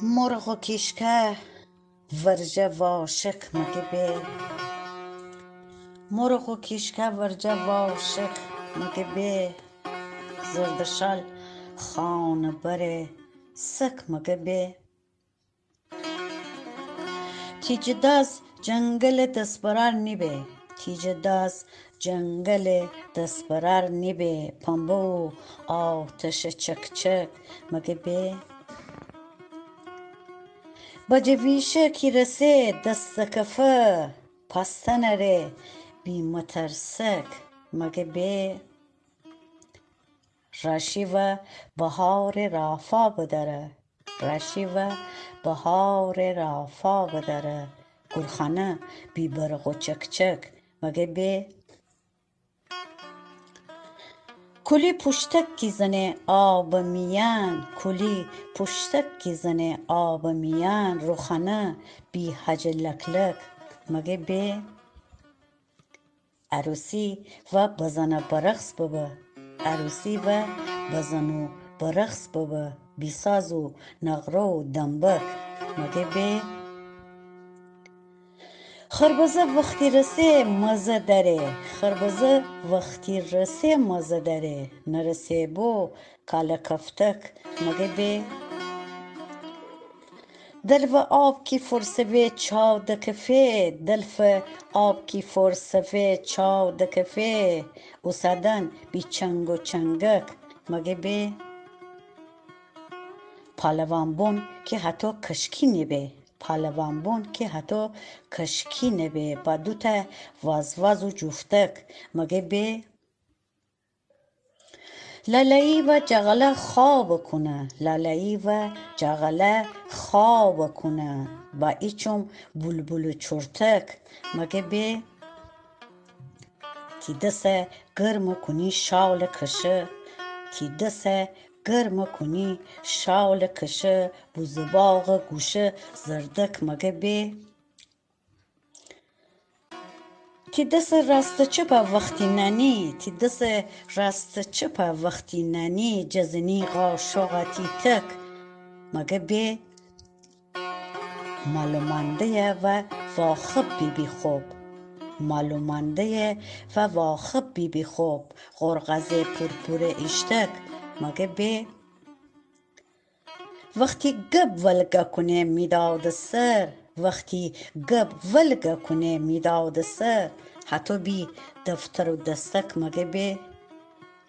مرغ و کیشکه ورجه و عاشق مگه به مرغ و کیشکه ورجه و عاشق مگه به زردشال خانه بره سک مگه به تیجداز جنگل دسپرار نیبه تیجداز جنگل دسپرار نیبه پنبه و آتش چک چک مگه به بجویشه کی رسه دست کفه پسته نره بی مترسک مگه به رشی و بهار رافا بدره رشی و بهار رافا بدره گلخانه بی برق و چک چک مگه به کلی پشتک کی زنه آب میان کلی پشتک کی زنه آب میان روخانه بی حج لک لک مگه به عروسی و بزن برقص ببه عروسی و بزن و برقص ببه بی ساز و نغره و دنبک مگه به خربزه وقتی رسه مزه داره خربزه وقتی رسه مزه داره نرسه بو کاله کفتک مگه به دلو آب کی فرسوه چاو دکفه دلف آب کی فرسوه چاو دکفه اوسدن بی چنگ و چنگک مگه به پالوان بون که حتی کشکی نبه پالوان بون که حتی کشکی نبه با دوتا وز و جفتک مگه به لالایی و جغله خواب کنه لالایی و جغله خواب کنه با ایچم بلبل چرتک مگه به تی دست گرم کنی شال کشه تی دست گرم کنی شال کشه بوزباغ گوشه زردک مگه به تی دست راست چپا وقتی ننی تی دست راست چپا وقتی ننی جزنی قاشقتی تک مگه به معلومنده و واخب بی بی خوب معلومنده و واخب بی بی خوب غرغز پرپور اشتک مگه به وقتی گب ولگه کنه میداد سر وقتی گب ولگه کنه میداد سر حتی بی دفتر و دستک مگه به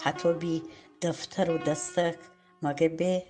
حتی بی دفتر و دستک مگه به